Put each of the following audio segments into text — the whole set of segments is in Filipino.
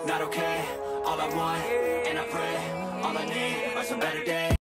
not okay. All I want, and I pray, all I need are some better days.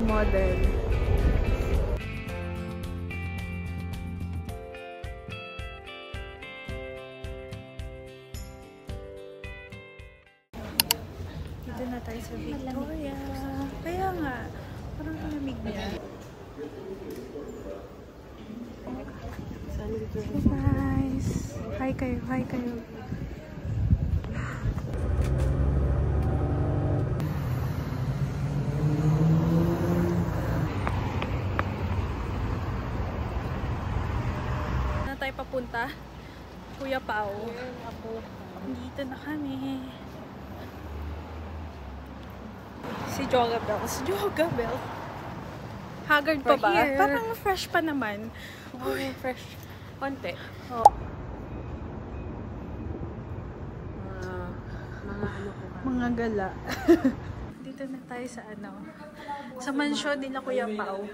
Model. Dito na tayo sa Victoria. Kaya nga, parang malamig niya. Hey guys! Hi kayo, hi kayo. Tayo papunta Kuya Pao. Dito na kami. Si Jogabel. Si Jogabel. Haggard pa ba? Here. Parang fresh pa naman. Oh, fresh. Konti. Oh. Mga ano po. Mga gala. Dito na tayo sa ano. Sa mansyon nila Kuya Pao.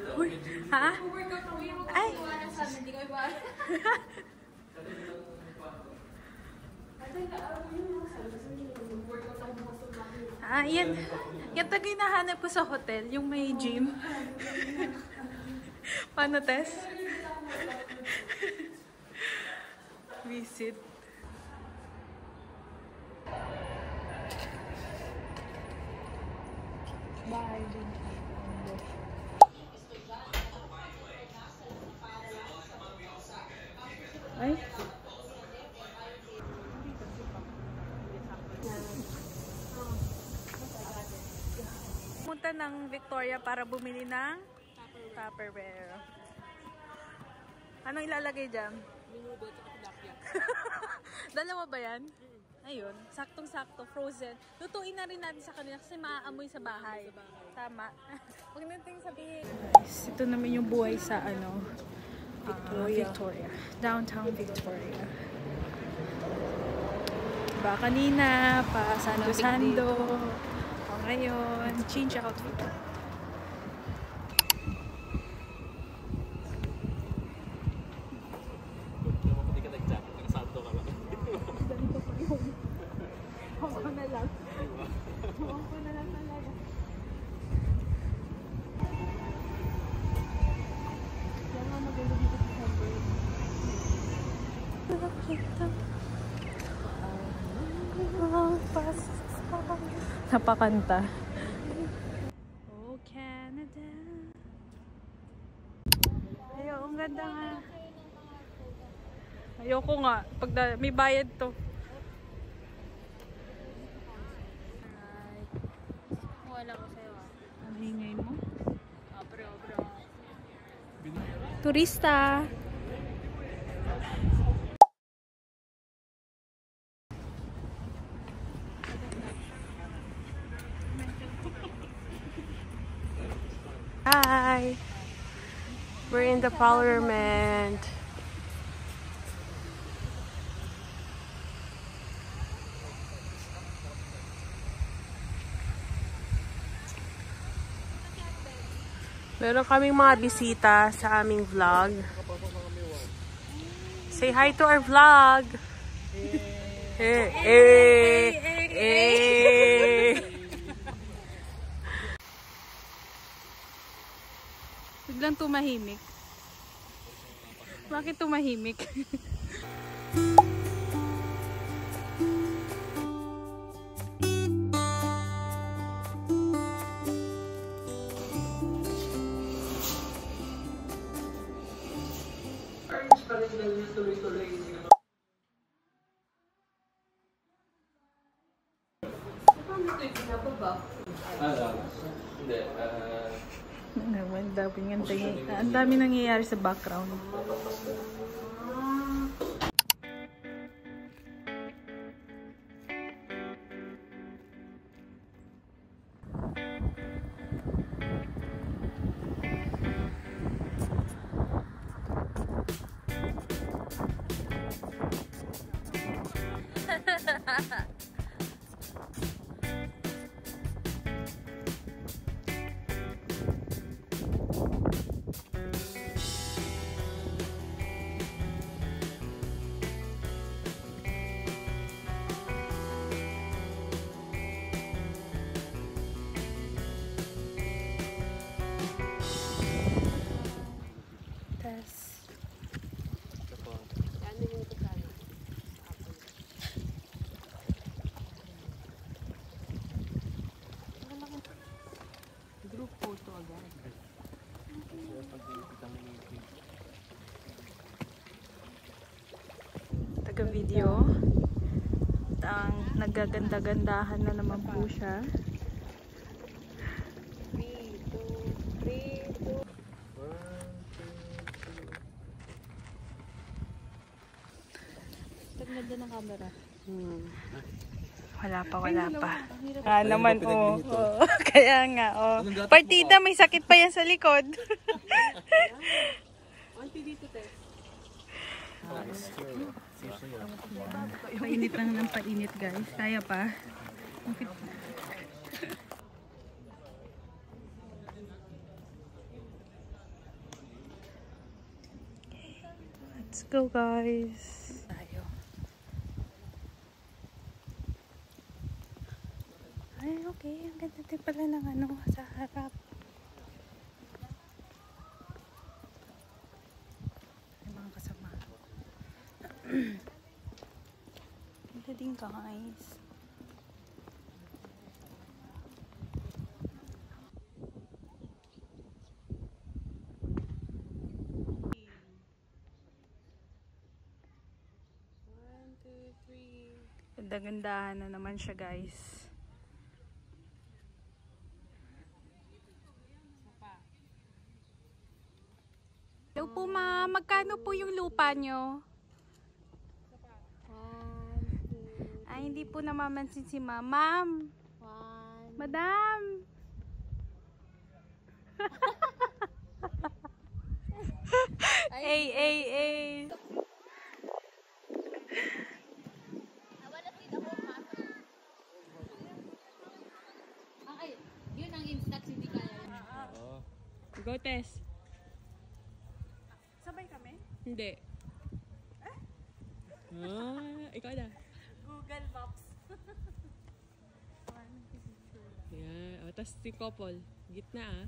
Ha? Ay! Yan. Yan tayo hinahanap ko sa hotel. Yung may gym. Paano, Tess? Visit. Bye. Ay. Punta ng Victoria para bumili ng Tupperware. Anong ilalagay dyan? Minudo at tilapia. Dalawa ba yan? Ayun, saktong-sakto, frozen. Lutuin na rin natin sa kanila kasi maaamoy sa bahay. Tama. Huwag natin sabihin. Guys, ito naman yung buhay sa ano, Victoria. Downtown Victoria. Diba kanina, pa Sando-Sando. O ngayon, change outfit. Napakanta. Oh, Canada. Ayaw, ang ganda nga. Ayoko nga. Pag may bayad to. Wala ko sa'yo. Ang hingay mo? Bro. Turista. Hi! We're in the Parliament. Meron kaming mga bisita sa aming vlog. Say hi to our vlog! Biglang tumahimik. Bakit tumahimik? Ang dami nangyayari sa background. Group photo agad. Taga-video. At ang naggaganda-gandahan na naman po siya. 3, 2, 3, 2. Taganda ng camera. Wala pa. Naman, oh. Kaya nga, oh. Partida, may sakit pa yan sa likod. Painit lang ng painit, guys. Kaya pa. Let's go, guys. Ay, okay. Ang ganda din pala ng ano sa harap. May mga kasama. Ganda din, guys. Ganda-gandahan na naman siya, guys. Hello po, ma'am. Magkano po yung lupa nyo? Ay, hindi po namamansin si ma'am. Ma'am! Madam! Ay. Yun ang instax, hindi kaya. Go, Tess. Sabay kami? Hindi. Ikaw na. Google Maps. Yeah. O, tas si couple. Gitna, ah.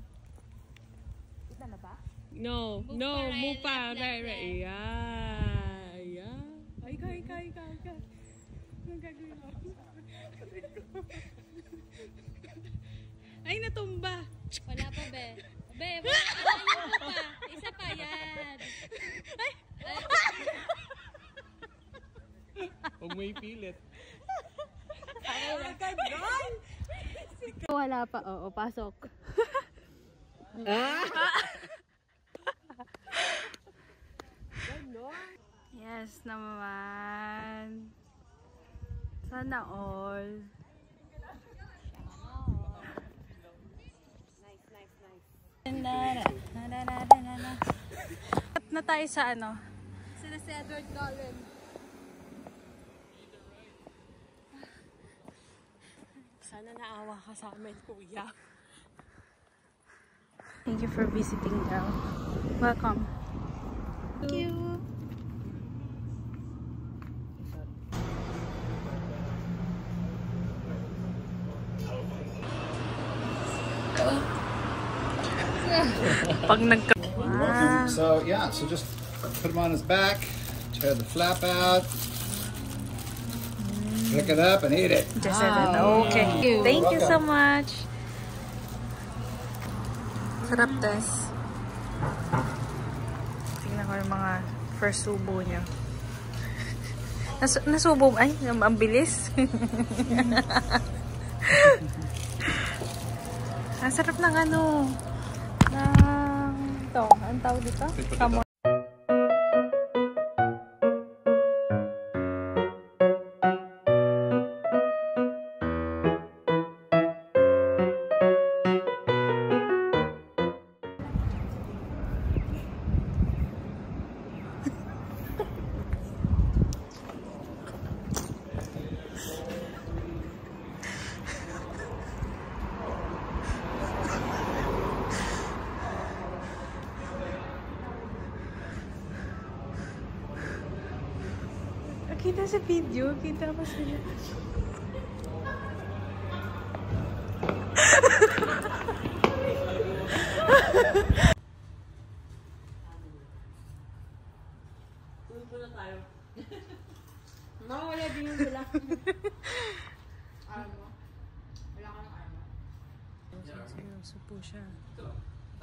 Gitna na ba? No. Move pa. Right. Yeah. Ay, ikaw. Anong gagawin mo? Ay, natumba. Wala pa, be. Wala pa. Isa pa yan. Huwag mo ipilit. Wala pa. Oo, pasok. Yes naman. Sana all. At na tayo sa ano? Sila si Edward Cullen. Sana naawa ka sa amin, kuya. Thank you for visiting, girl. Welcome. Thank you. Pag nagka... So yeah, so just put him on his back, tear the flap out, pick it up and eat it. Just said that. Okay. Thank you so much. Sarap, Tess. Tingnan ko yung mga First subo niya. Nasubo, ay, ang bilis. Ang sarap ng ano, ng, ito, ang tawag dito? Kamon. Kita sa video, kita ko sila. Tulog na tayo. Wala din yung sila. Armo. Wala ka ng armo. Seryoso po siya.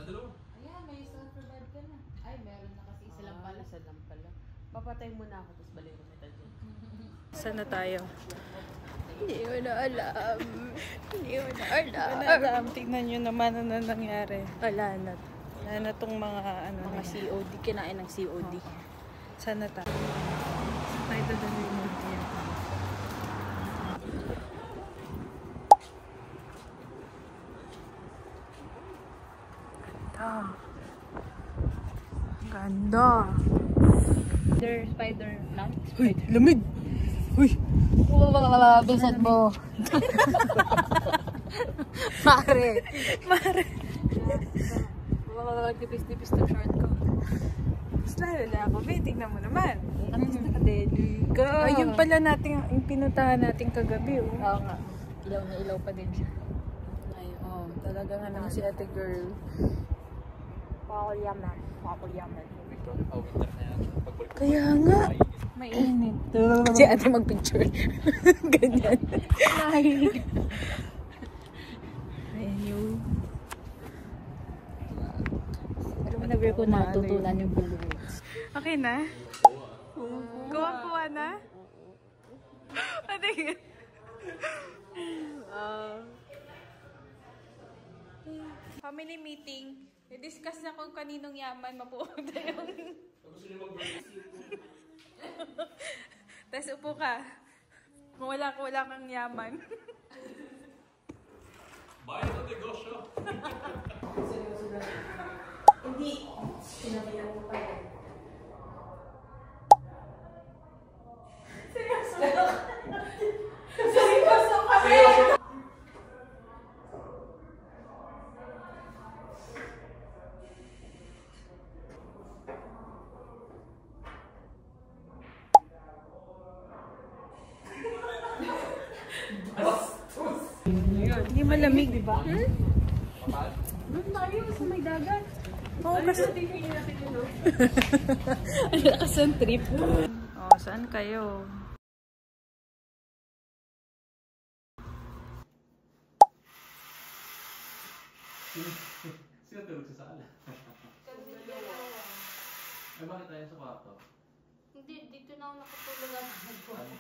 Ayan, may self-revive ka na. Ay, meron na kasi isa lang pala. Isa lang pala. Papatay muna ako, tapos balik ko metal dyan. Saan na tayo? Hindi ko na alam. Hindi ko na alam. Wala alam. Tingnan nyo naman ano nangyari. Wala na. Wala na tong mga ano. Mga COD. Kinain ng COD. Saan na tayo? Tayo dadali mo dyan. Ganda. Spider lang. Uy, lamig! Uy! Bilisan mo. Mare. Mare! Tipis-tipis na short ko. Mas lalo na ako. May tignan mo naman. Tapos nakadeliga. Ayun pala natin, yung pinuntahan natin kagabi. Oh. Oo nga. Ilaw na ilaw pa din siya. Ay, oh, talaga nga naman si ate girl. Pakulyaman. Pakulyaman. Kaya nga. Mainit. Si ate magpicture. Ganyan. Ayan yun. Pero whenever ko natutunan yung bullets. Okay na? Kuha na? Ate girl. Family meeting. I-discuss na kung kaninong yaman mapupunta yung... Tapos upo ka. Kung wala kang yaman. Bayan ng negosyo. Hindi. Sinabihan ko pa yan. Seryoso kami! Hindi malamig, di ba? Doon tayo sa may dagat. Oo, kasi... Ang lakas ang trip. Oh, saan kayo? Sino tulog sa sala? Ay, bakit tayo sa kwarto? Hindi, dito na ako nakatulog.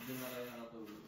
Doon na kayo nakatulog.